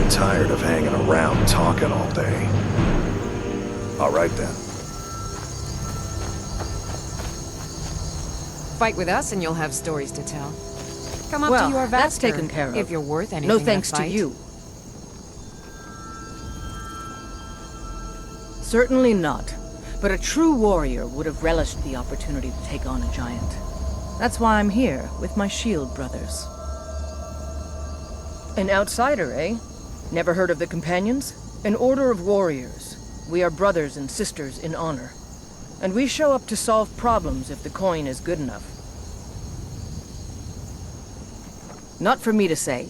getting tired of hanging around talking all day. All right then. Fight with us and you'll have stories to tell. Come up Well, to your that's Vasker, taken care of. if you're worth anything. No in a thanks to fight. you. Certainly not. But a true warrior would have relished the opportunity to take on a giant. That's why I'm here, with my shield brothers. An outsider, eh? Never heard of the Companions? An order of warriors. We are brothers and sisters in honor. And we show up to solve problems if the coin is good enough. Not for me to say.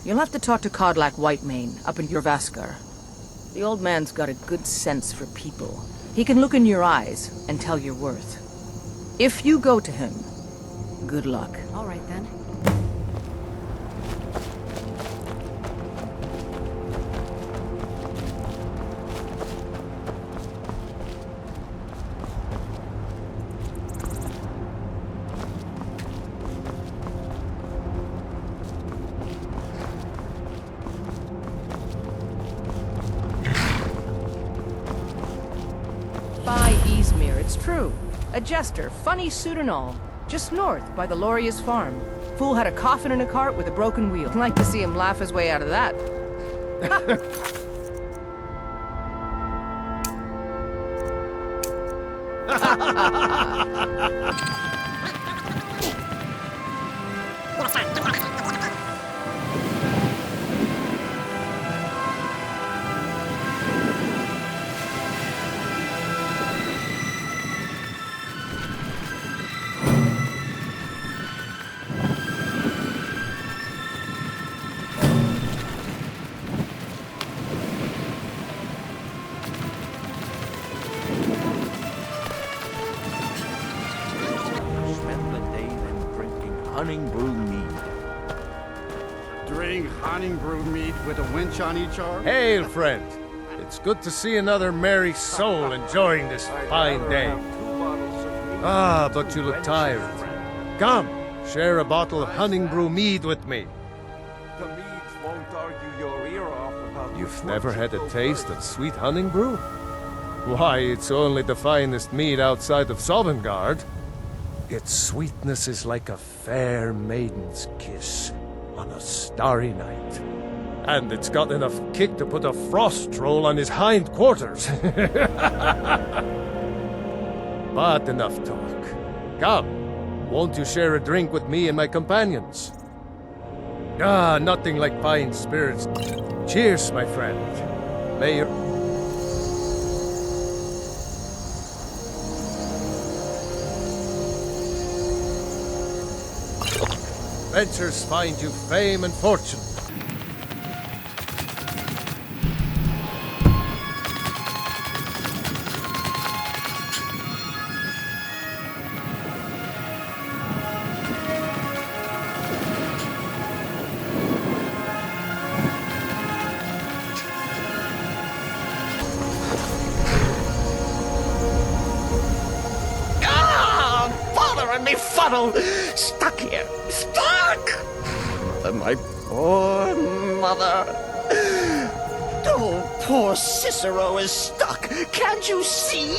You'll have to talk to Kodlak Whitemane up in Jorvaskar. The old man's got a good sense for people. He can look in your eyes and tell your worth. If you go to him, good luck. All right then. It's true. A jester, funny suit and all. Just north, by the Loria's farm. Fool had a coffin in a cart with a broken wheel. I'd like to see him laugh his way out of that. With a winch on each arm? Hail, friend. It's good to see another merry soul enjoying this fine day. Ah, but you look tired. Come, share a bottle of honey brew mead with me. The meads won't argue your ear off about. You've never had a taste of sweet honey brew? Why, it's only the finest mead outside of Sovngarde. Its sweetness is like a fair maiden's kiss on a starry night. And it's got enough kick to put a frost troll on his hind quarters. But enough talk. Come, won't you share a drink with me and my companions? Ah, nothing like fine spirits. Cheers, my friend. May your... Adventures find you fame and fortune. Stuck here. Stuck! My poor mother. Oh, poor Cicero is stuck. Can't you see?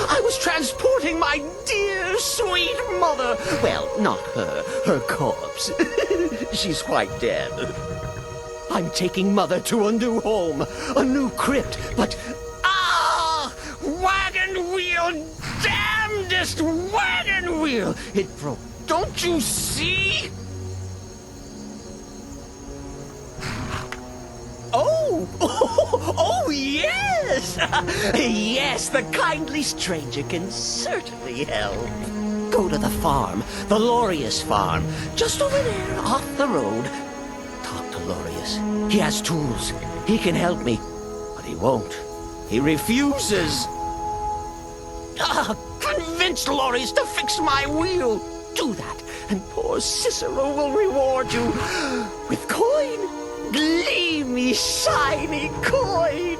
I was transporting my dear, sweet mother. Well, not her corpse. She's quite dead. I'm taking mother to a new home, a new crypt, but... Wagon wheel! Damnedest wagon wheel! It broke. Don't you see? Oh, yes! Yes, the kindly stranger can certainly help. Go to the farm, the Lorius farm, just over there, off the road. Talk to Lorius. He has tools. He can help me. But he won't. He refuses. Convince Lorius to fix my wheel. Do that, and poor Cicero will reward you with coin. Gleamy, shiny coin.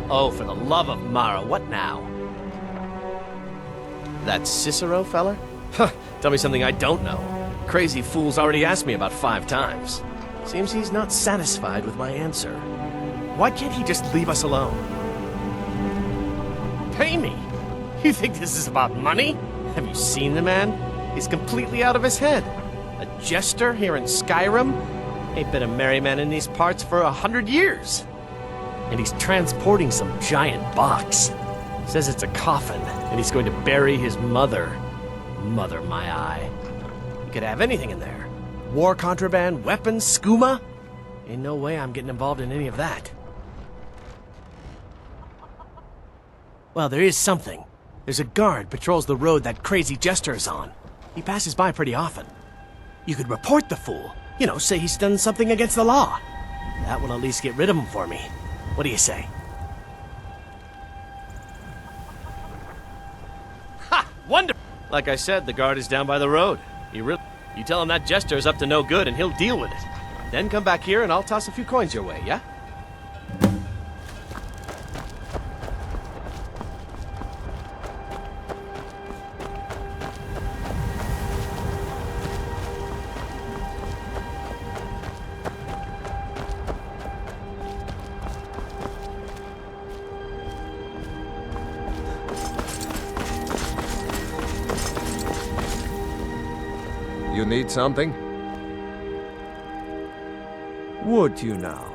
Oh, for the love of Mara, what now? That Cicero fella? Huh, tell me something I don't know. Crazy fool's already asked me about 5 times. Seems he's not satisfied with my answer. Why can't he just leave us alone? Pay me? You think this is about money? Have you seen the man? He's completely out of his head. A jester here in Skyrim? Ain't been a merry man in these parts for 100 years. And he's transporting some giant box. Says it's a coffin, and he's going to bury his mother. Mother, my eye. You could have anything in there. War contraband, weapons, skooma. Ain't no way I'm getting involved in any of that. Well, there is something. There's a guard patrols the road that crazy jester is on. He passes by pretty often. You could report the fool. You know, say he's done something against the law. That will at least get rid of him for me. What do you say? Ha! Wonder! Like I said, the guard is down by the road. You tell him that jester is up to no good and he'll deal with it. Then come back here and I'll toss a few coins your way, yeah? You need something? Would you now?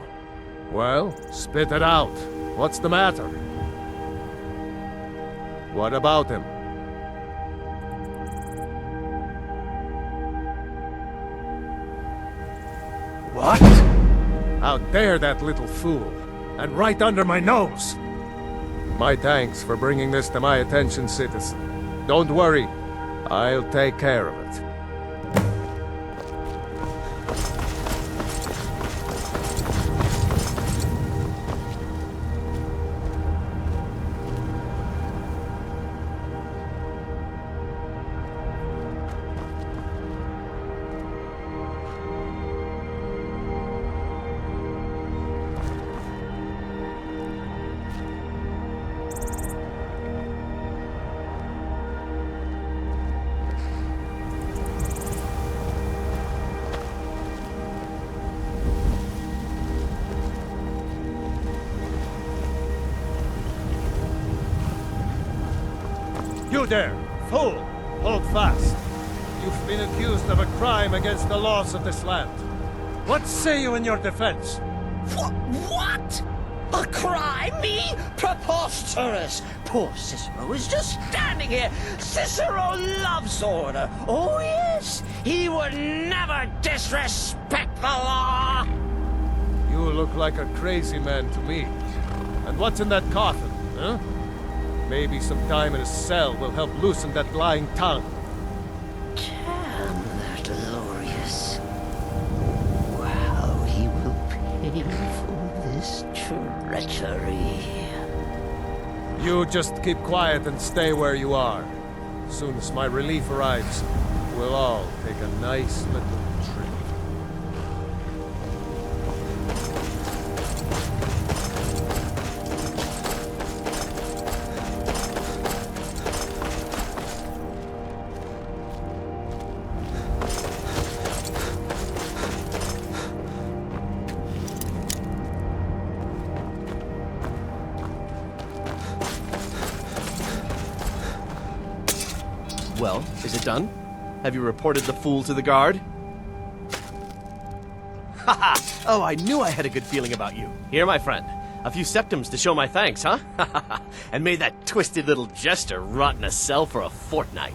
Well, spit it out. What's the matter? What about him? What? How dare that little fool? And right under my nose! My thanks for bringing this to my attention, citizen. Don't worry, I'll take care of it. You there, fool! Hold fast. You've been accused of a crime against the laws of this land. What say you in your defense? What? A crime? Me? Preposterous! Poor Cicero is just standing here. Cicero loves order. Oh yes, he would never disrespect the law. You look like a crazy man to me. And what's in that coffin, huh? Maybe some time in a cell will help loosen that lying tongue. Damn, they're glorious. Wow, he will pay for this treachery. You just keep quiet and stay where you are. As soon as my relief arrives, we'll all take a nice little trip. Well, is it done? Have you reported the fool to the guard? Haha! Oh, I knew I had a good feeling about you. Here, my friend. A few septims to show my thanks, huh? And may that twisted little jester rot in a cell for a fortnight.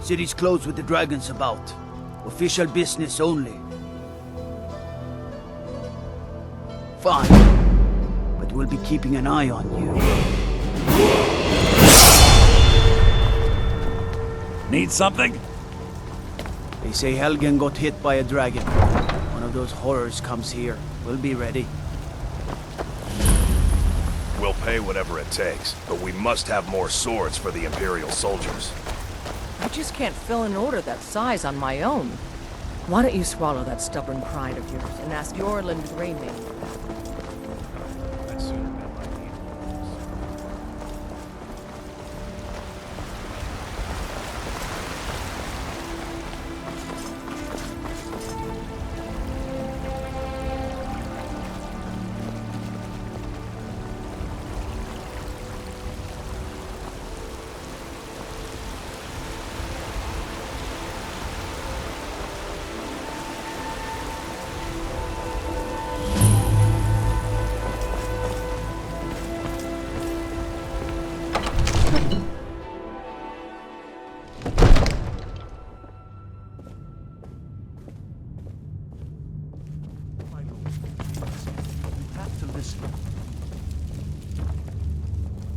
City's closed with the dragons about. Official business only. Fine. But we'll be keeping an eye on you. Need something? They say Helgen got hit by a dragon. One of those horrors comes here. We'll be ready. We'll pay whatever it takes, but we must have more swords for the Imperial soldiers. I just can't fill an order that size on my own. Why don't you swallow that stubborn pride of yours and ask Yorland Greymane? I'd sooner bet my need.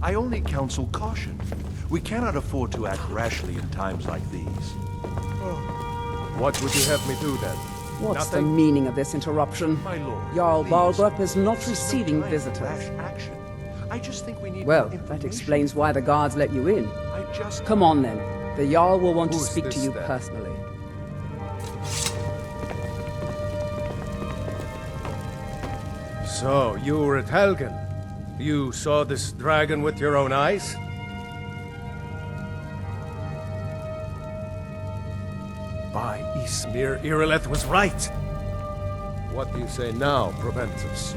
I only counsel caution. We cannot afford to act rashly in times like these. What would you have me do then? What's the Nothing? meaning of this interruption? My lord, Jarl please. Balgrup is not This is no receiving time for visitors. rash action. I just think we need Well, more that information. explains why the guards let you in. I just Come on then. The Jarl will want to Who's speak to this you then? personally. So, you were at Helgen. You saw this dragon with your own eyes? By Ismir, Irileth was right! What do you say now, Proventus?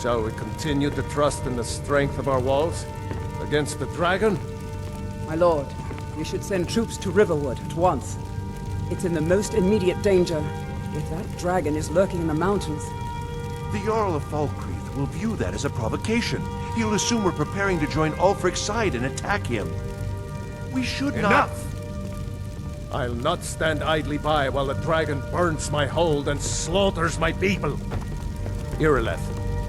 Shall we continue to trust in the strength of our walls? Against the dragon? My lord, you should send troops to Riverwood at once. It's in the most immediate danger. If that dragon is lurking in the mountains, The Jarl of Falkreath will view that as a provocation. He'll assume we're preparing to join Ulfric's side and attack him. We should not... Enough! I'll not stand idly by while the dragon burns my hold and slaughters my people. Irileth,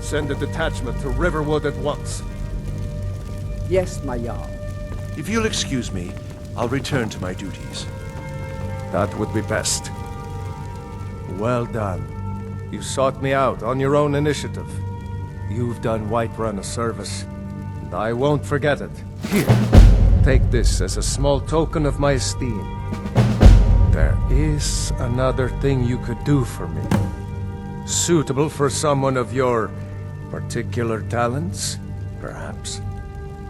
send a detachment to Riverwood at once. yes, my Jarl. If you'll excuse me, I'll return to my duties. That would be best. Well done. You sought me out on your own initiative. You've done Whiterun a service, and I won't forget it. Here, take this as a small token of my esteem. There is another thing you could do for me. Suitable for someone of your particular talents, perhaps.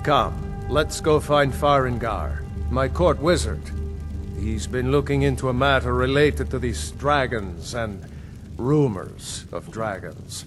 Come, let's go find Farengar, my court wizard. He's been looking into a matter related to these dragons and rumors of dragons.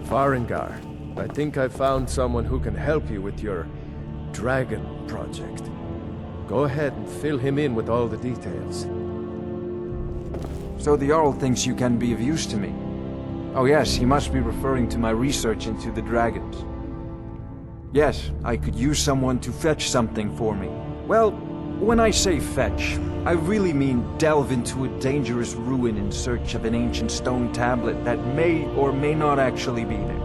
Farengar, I think I found someone who can help you with your dragon project. Go ahead and fill him in with all the details. So the Jarl thinks you can be of use to me. Oh yes, he must be referring to my research into the dragons. Yes, I could use someone to fetch something for me. Well, when I say fetch, I really mean delve into a dangerous ruin in search of an ancient stone tablet that may or may not actually be there.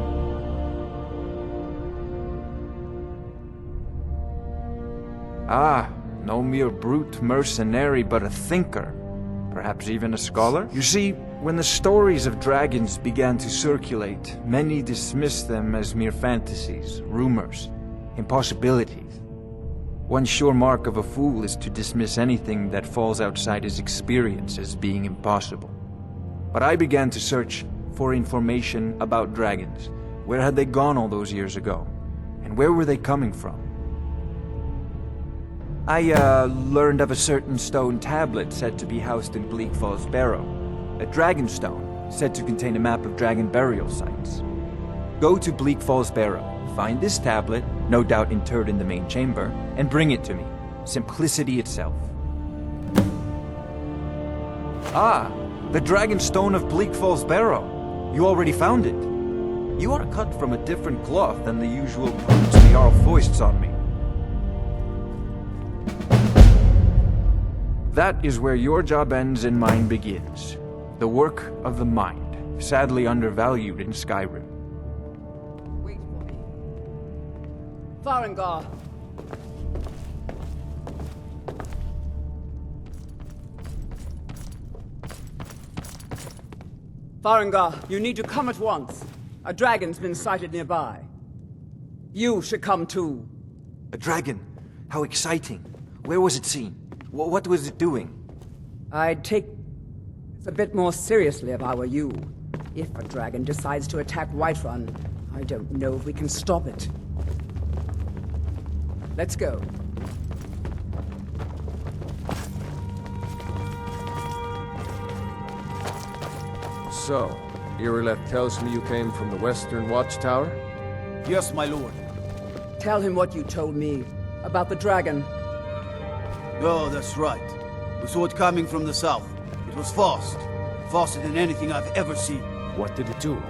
Ah, no mere brute mercenary, but a thinker. Perhaps even a scholar? You see, when the stories of dragons began to circulate, many dismissed them as mere fantasies, rumors, impossibilities. One sure mark of a fool is to dismiss anything that falls outside his experience as being impossible. But I began to search for information about dragons. Where had they gone all those years ago? And where were they coming from? I learned of a certain stone tablet said to be housed in Bleak Falls Barrow. A dragon stone, said to contain a map of dragon burial sites. Go to Bleak Falls Barrow, find this tablet, no doubt interred in the main chamber, and bring it to me. Simplicity itself. Ah, the Dragon Stone of Bleak Falls Barrow. You already found it. You are cut from a different cloth than the usual brutes the Jarl foists on me. That is where your job ends and mine begins. The work of the mind, sadly undervalued in Skyrim. Wait for me. Farengar! Farengar, you need to come at once. A dragon's been sighted nearby. You should come too. A dragon? How exciting. Where was it seen? What was it doing? I'd take this a bit more seriously if I were you. If a dragon decides to attack Whiterun, I don't know if we can stop it. Let's go. So, Irileth tells me you came from the Western Watchtower? Yes, my lord. Tell him what you told me about the dragon. Oh, that's right. We saw it coming from the south. It was fast. Faster than anything I've ever seen. What did it do?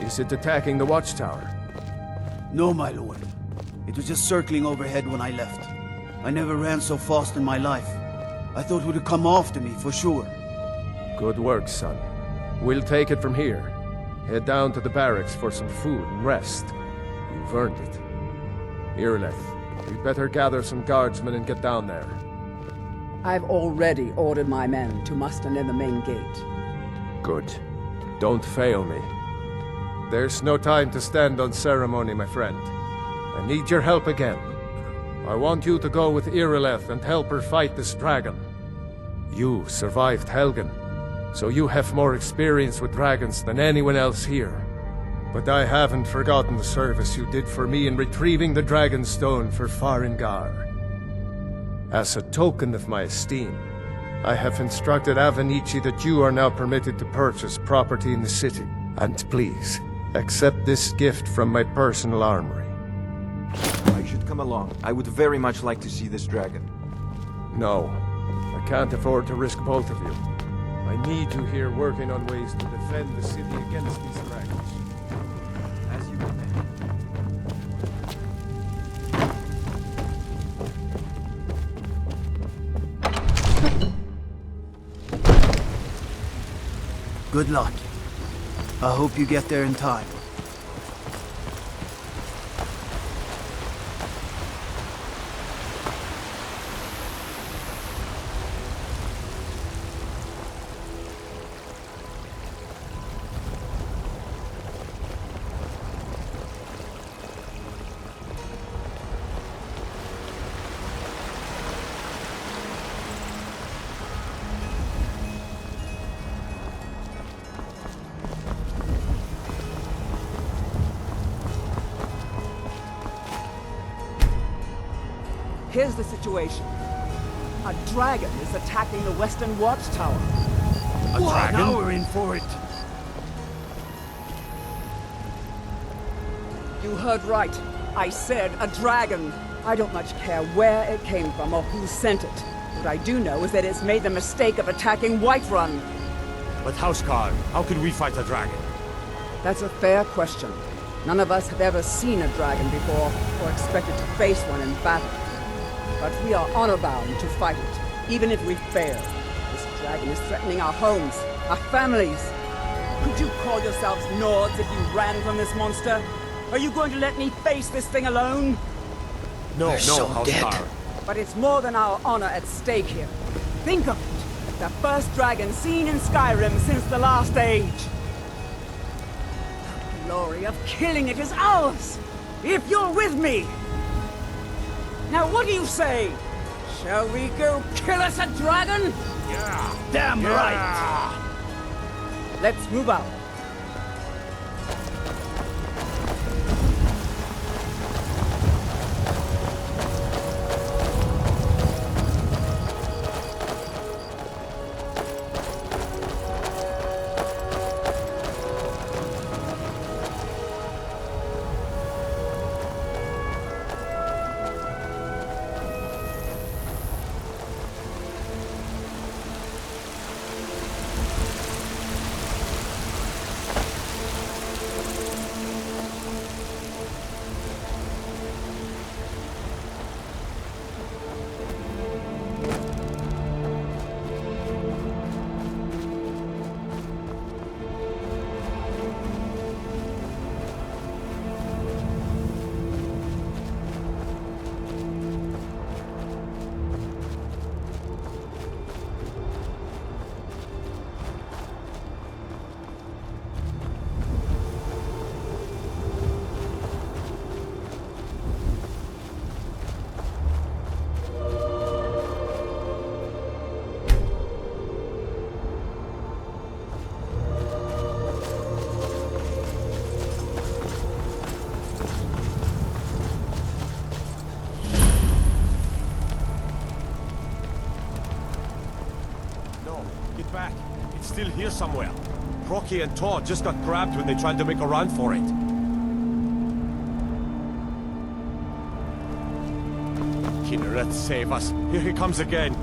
Is it attacking the Watchtower? No, my lord. It was just circling overhead when I left. I never ran so fast in my life. I thought it would come after me, for sure. Good work, son. We'll take it from here. Head down to the barracks for some food and rest. You've earned it. Irileth, we'd better gather some guardsmen and get down there. I've already ordered my men to muster near the main gate. Good. Don't fail me. There's no time to stand on ceremony, my friend. I need your help again. I want you to go with Irileth and help her fight this dragon. You survived Helgen, so you have more experience with dragons than anyone else here. But I haven't forgotten the service you did for me in retrieving the Dragon Stone for Farengar. As a token of my esteem, I have instructed Avenici that you are now permitted to purchase property in the city. And please, accept this gift from my personal armory. I should come along. I would very much like to see this dragon. No, I can't afford to risk both of you. I need you here working on ways to defend the city against these dragons. As you command. Good luck. I hope you get there in time. Here's the situation. A dragon is attacking the Western Watchtower. A dragon? Now we're in for it. You heard right. I said a dragon. I don't much care where it came from or who sent it. What I do know is that it's made the mistake of attacking Whiterun. But Houseguard, how could we fight a dragon? That's a fair question. None of us have ever seen a dragon before, or expected to face one in battle. But we are honor-bound to fight it, even if we fail. This dragon is threatening our homes, our families. Could you call yourselves Nords if you ran from this monster? Are you going to let me face this thing alone? No, Houseguard. But it's more than our honor at stake here. Think of it. The first dragon seen in Skyrim since the last age. The glory of killing it is ours, if you're with me. Now what do you say? Shall we go kill us a dragon? Yeah. Damn right. Let's move out. still here somewhere. Rocky and Todd just got grabbed when they tried to make a run for it. Kinneret, save us. Here he comes again.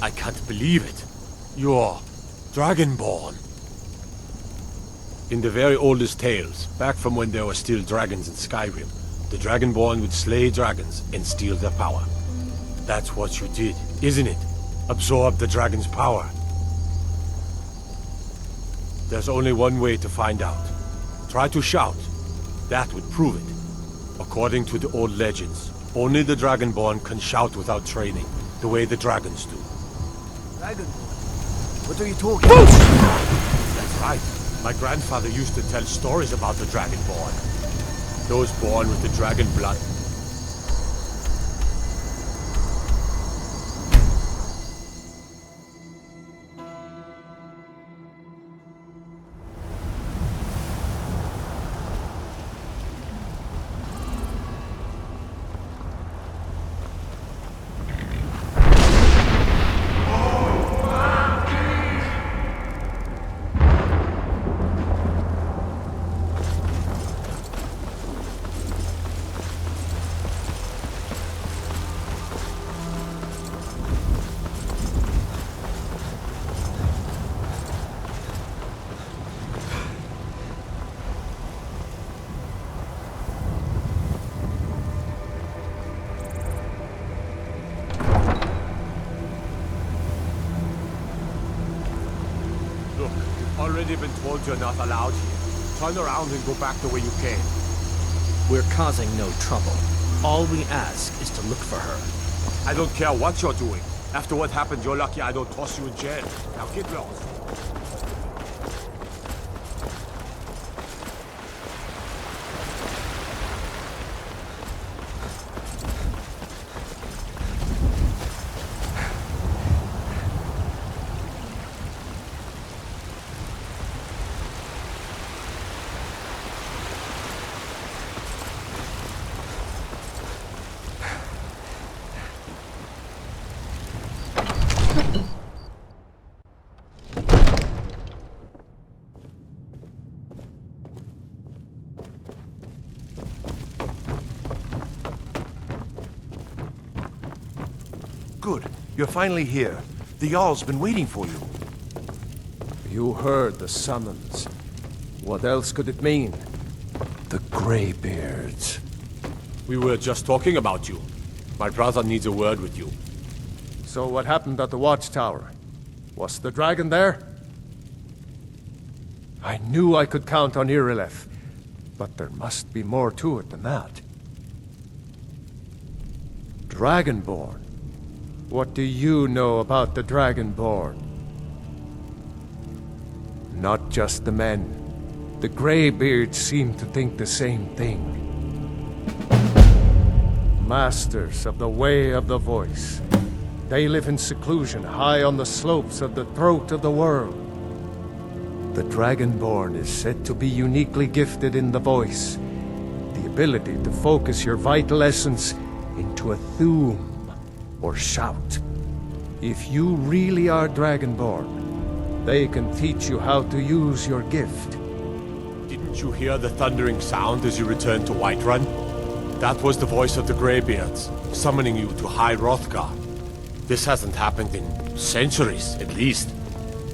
I can't believe it. You're Dragonborn. In the very oldest tales, back from when there were still dragons in Skyrim, the Dragonborn would slay dragons and steal their power. That's what you did, isn't it? Absorb the dragon's power. There's only one way to find out. Try to shout. That would prove it. According to the old legends, only the Dragonborn can shout without training, the way the dragons do. Dragonborn? What are you talking about? That's right. My grandfather used to tell stories about the Dragonborn. Those born with the dragon blood. Already been told you're not allowed here. Turn around and go back the way you came. We're causing no trouble. All we ask is to look for her. I don't care what you're doing. After what happened, you're lucky I don't toss you in jail. Now get lost. Good. You're finally here. The Jarl's been waiting for you. You heard the summons. What else could it mean? The Greybeards. We were just talking about you. My brother needs a word with you. So what happened at the watchtower? Was the dragon there? I knew I could count on Irileth, but there must be more to it than that. Dragonborn? What do you know about the Dragonborn? Not just the men. The Greybeards seem to think the same thing. Masters of the Way of the Voice. They live in seclusion high on the slopes of the throat of the world. The Dragonborn is said to be uniquely gifted in the voice. The ability to focus your vital essence into a thum or shout. If you really are Dragonborn, they can teach you how to use your gift. Didn't you hear the thundering sound as you returned to Whiterun? That was the voice of the Greybeards, summoning you to High Hrothgar. This hasn't happened in centuries, at least.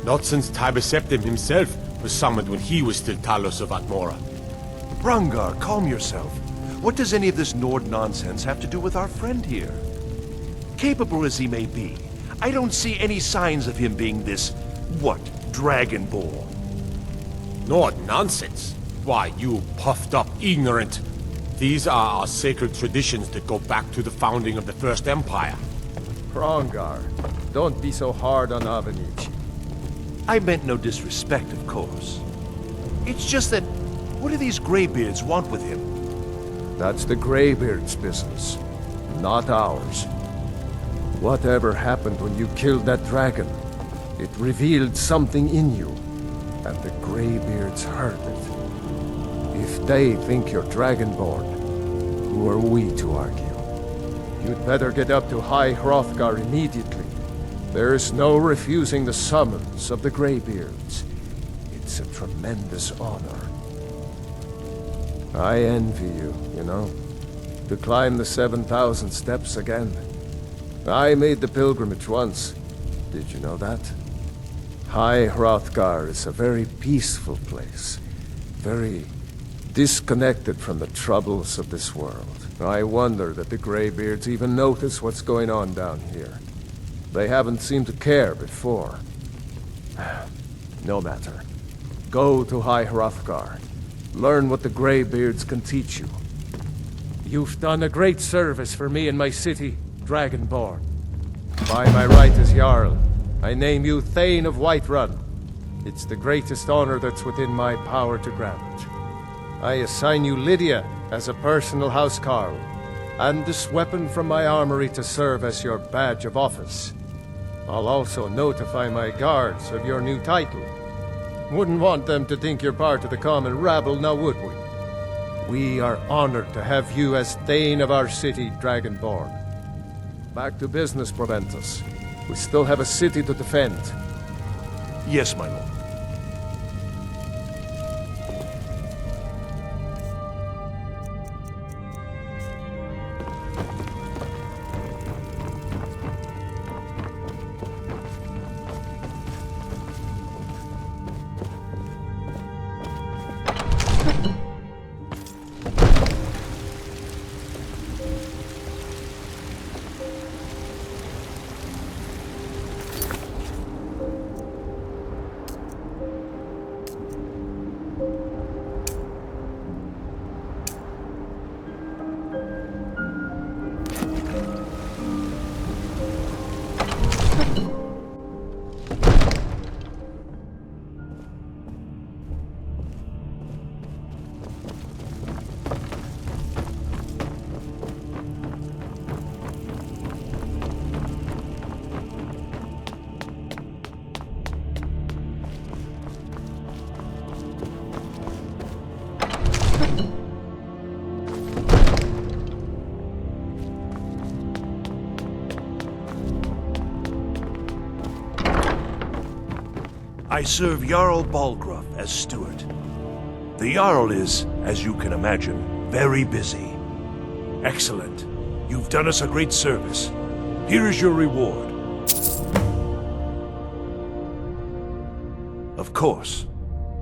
Not since Tibeseptim himself was summoned when he was still Talos of Atmora. Brungar, calm yourself. What does any of this Nord nonsense have to do with our friend here? Capable as he may be, I don't see any signs of him being this, Dragonborn. Nord nonsense? Why, you puffed up ignorant. These are our sacred traditions that go back to the founding of the First Empire. Hrongar, don't be so hard on Avenici. I meant no disrespect, of course. It's just that, what do these Greybeards want with him? That's the Greybeards' business, not ours. Whatever happened when you killed that dragon, it revealed something in you, and the Greybeards heard it. If they think you're Dragonborn, who are we to argue? You'd better get up to High Hrothgar immediately. There's no refusing the summons of the Greybeards. It's a tremendous honor. I envy you, you know, to climb the 7,000 steps again. I made the pilgrimage once. Did you know that? High Hrothgar is a very peaceful place. Very disconnected from the troubles of this world. I wonder that the Greybeards even notice what's going on down here. They haven't seemed to care before. No matter. Go to High Hrothgar. Learn what the Greybeards can teach you. You've done a great service for me and my city, Dragonborn. By my right as Jarl, I name you Thane of Whiterun. It's the greatest honor that's within my power to grant. I assign you Lydia as a personal housecarl, and this weapon from my armory to serve as your badge of office. I'll also notify my guards of your new title. Wouldn't want them to think you're part of the common rabble, now would we? We are honored to have you as Thane of our city, Dragonborn. Back to business, Proventus. We still have a city to defend. Yes, my lord. I serve Jarl Balgruuf as steward. The Jarl is, as you can imagine, very busy. Excellent. You've done us a great service. Here is your reward. Of course,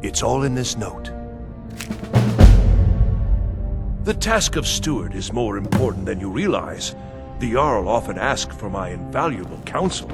it's all in this note. The task of steward is more important than you realize. The Jarl often asks for my invaluable counsel.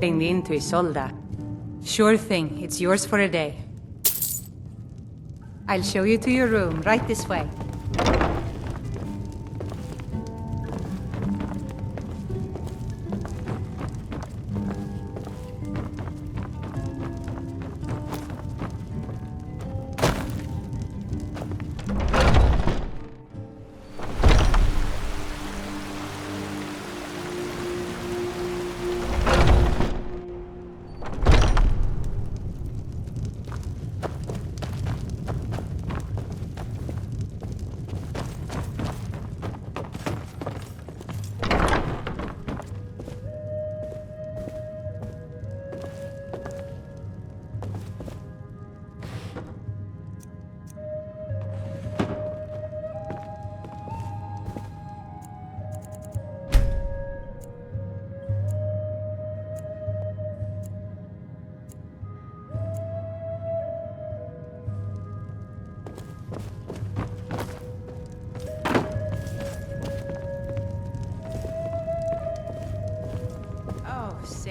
Into Isolda. Sure thing, it's yours for a day. I'll show you to your room, right this way.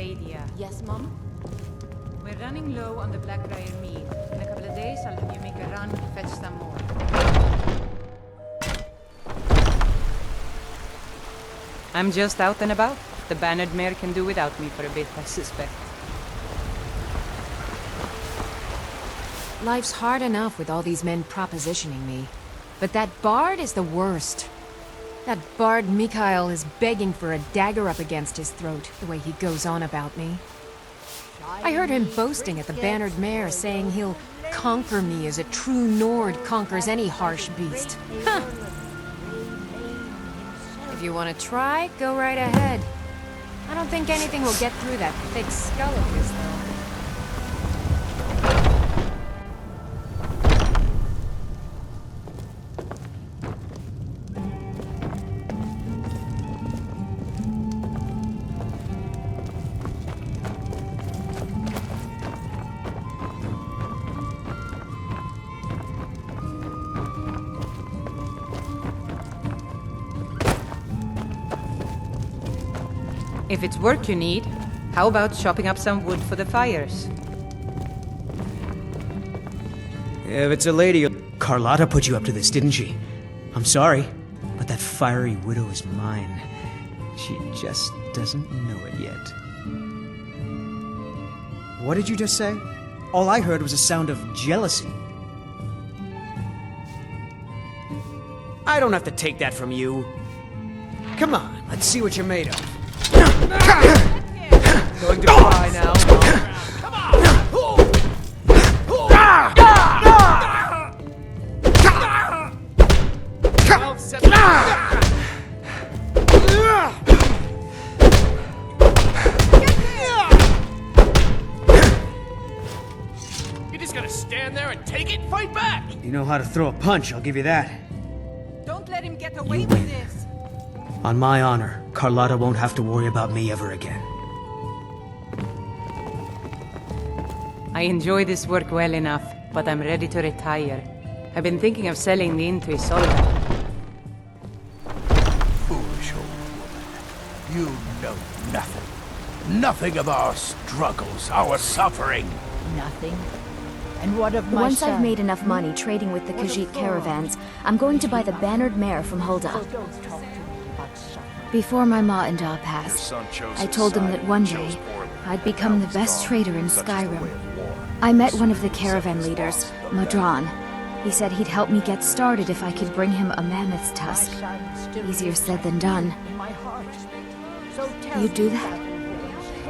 Ladia. Yes, Mom? We're running low on the Blackbriar meat. In a couple of days, I'll have you make a run to fetch some more. I'm just out and about. The Bannered Mare can do without me for a bit, I suspect. Life's hard enough with all these men propositioning me. But that bard is the worst. That bard Mikhail is begging for a dagger up against his throat, the way he goes on about me. I heard him boasting at the Bannered Mare, saying he'll conquer me as a true Nord conquers any harsh beast. Huh. If you want to try, go right ahead. I don't think anything will get through that thick skull of his, though. If it's work you need, how about chopping up some wood for the fires? If it's a lady... Carlotta put you up to this, didn't she? I'm sorry, but that fiery widow is mine. She just doesn't know it yet. What did you just say? All I heard was a sound of jealousy. I don't have to take that from you. Come on, let's see what you're made of. Going to cry now? You're just gonna stand there and take it? Fight back! You know how to throw a punch, I'll give you that. Don't let him get away with this! On my honor, Carlotta won't have to worry about me ever again. I enjoy this work well enough, but I'm ready to retire. I've been thinking of selling the inn to Isolde. Foolish old woman. You know nothing. Nothing of our struggles, our suffering. Nothing. And what of my Once son? I've made enough money trading with the Khajiit caravans, I'm going to buy the Bannered Mare from Hulda. Before my ma and Da passed, I told them that one day, I'd become the best trader in Skyrim. I met one of the caravan leaders, Modron. He said he'd help me get started if I could bring him a mammoth's tusk. Easier said than done. You'd do that?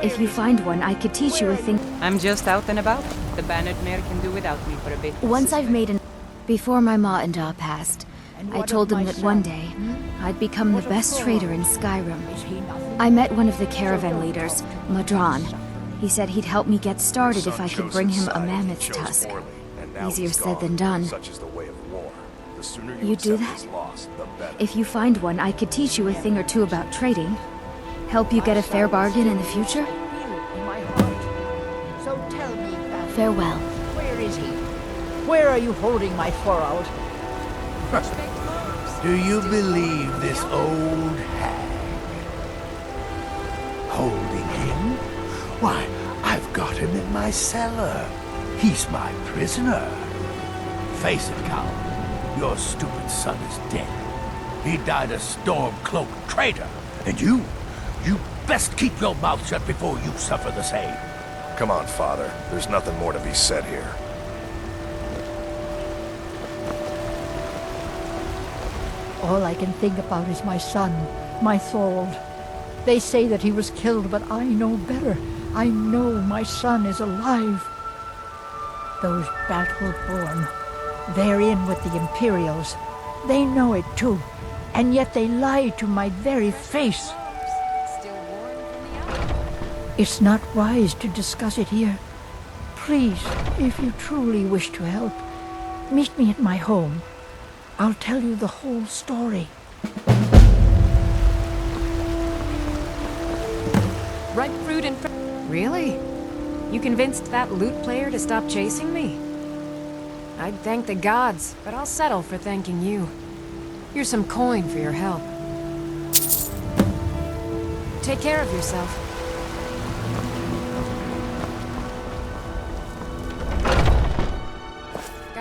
If you find one, I could teach you a thing. I'm just out and about. The Bannered Mare can do without me for a bit. Once I've made an... Before my ma and Da passed, I told them that one day, I'd become the best trader in Skyrim. I met one of the caravan leaders, Modron. He said he'd help me get started if I could bring him a mammoth's tusk. Easier said than done. You'd do that? If you find one, I could teach you a thing or two about trading. Help you get a fair bargain in the future? So tell me, Farewell. where is he? Where are you holding my foreload? Do you believe this old hag? Holding him? Why, I've got him in my cellar. He's my prisoner. Face it, Cal. Your stupid son is dead. He died a storm-cloaked traitor. And you best keep your mouth shut before you suffer the same. Come on, Father. There's nothing more to be said here. All I can think about is my son, my Thorold. They say that he was killed, but I know better. I know my son is alive. Those Battle-born, they're in with the Imperials. They know it too, and yet they lie to my very face. It's not wise to discuss it here. Please, if you truly wish to help, meet me at my home. I'll tell you the whole story. Ripe fruit and... Really? You convinced that lute player to stop chasing me? I'd thank the gods, but I'll settle for thanking you. Here's some coin for your help. Take care of yourself.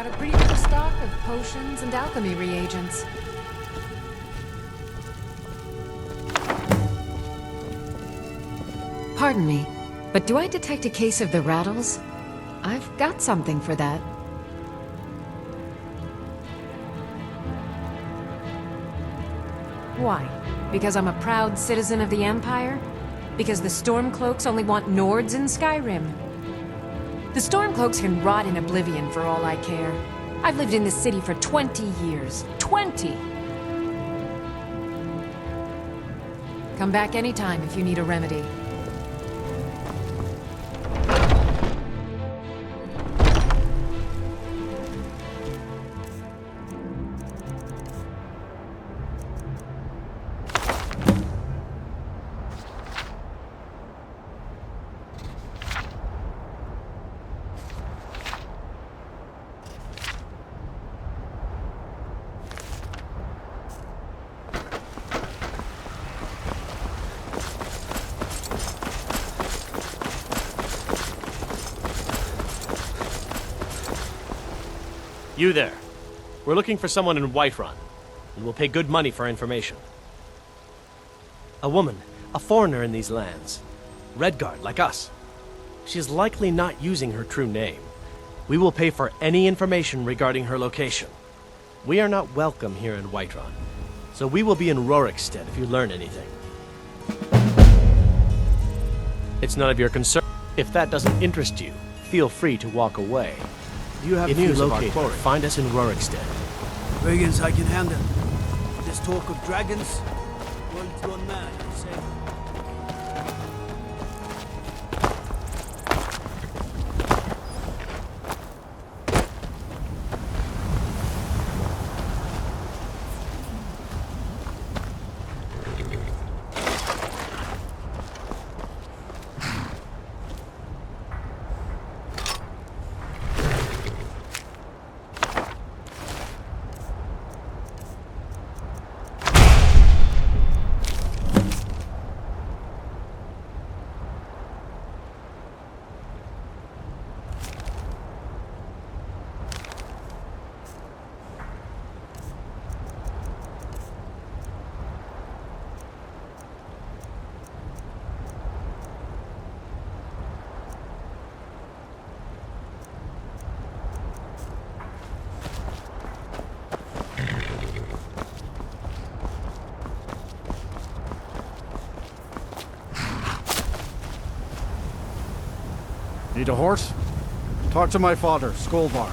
Got a pretty good stock of potions and alchemy reagents. Pardon me, but do I detect a case of the rattles? I've got something for that. Why? Because I'm a proud citizen of the Empire? Because the Stormcloaks only want Nords in Skyrim? The Stormcloaks can rot in Oblivion for all I care. I've lived in this city for 20 years. 20! Come back anytime if you need a remedy. You there. We're looking for someone in Whiterun, and we'll pay good money for information. A woman, a foreigner in these lands. Redguard, like us. She is likely not using her true name. We will pay for any information regarding her location. We are not welcome here in Whiterun, so we will be in Rorikstead if you learn anything. It's none of your concern. If that doesn't interest you, feel free to walk away. You have if news you of our locate her, quarry. find us in Rorikstead. Brigands I can handle. This talk of dragons, world's gone mad, you say? Need a horse? Talk to my father, Skolvar.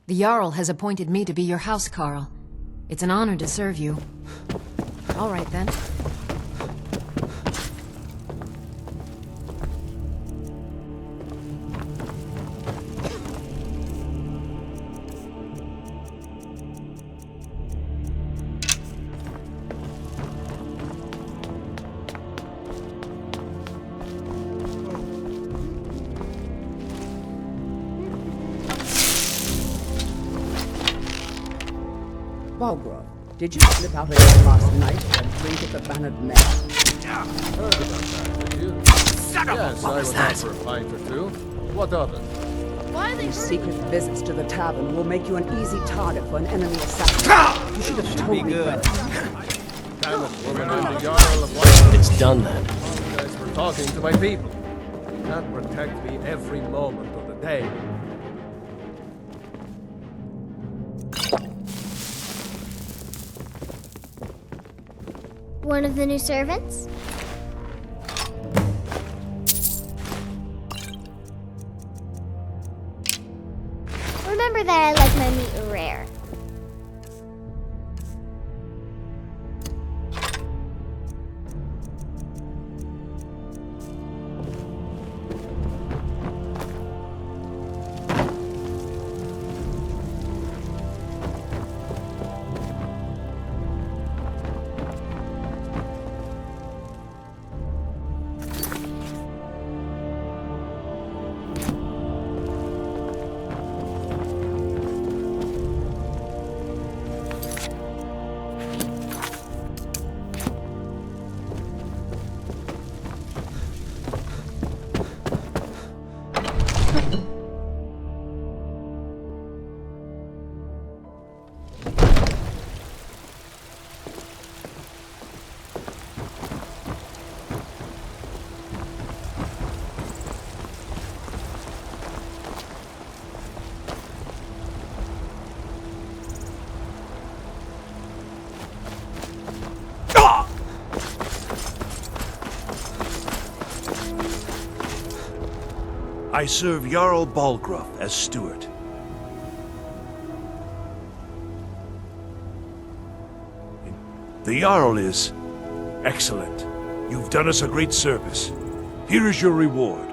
The Jarl has appointed me to be your housecarl. It's an honor to serve you. All right, then. Balgrove, did you slip out again last night and drink at the Bannered Neck? Heard about that, did you? Son of a- Yes, what I was was that? out for a pint or two. What of it? These secret visits to the tavern will make you an easy target for an enemy assassin. You should have told me that. Damn it, woman, I'm the Jarl of Whiterun. It's done then. You guys were talking to my people. You can't protect me every moment of the day. One of the new servants? Remember that I like my meat rare. I serve Jarl Balgrove as steward. The Jarl is excellent. You've done us a great service. Here is your reward.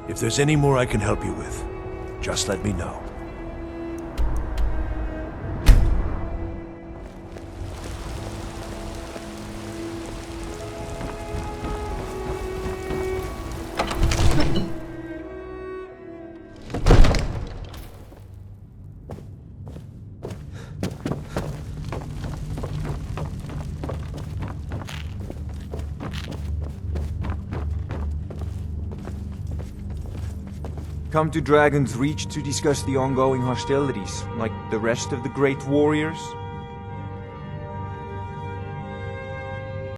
If there's any more I can help you with, just let me know. Come to Dragon's Reach to discuss the ongoing hostilities, like the rest of the great warriors?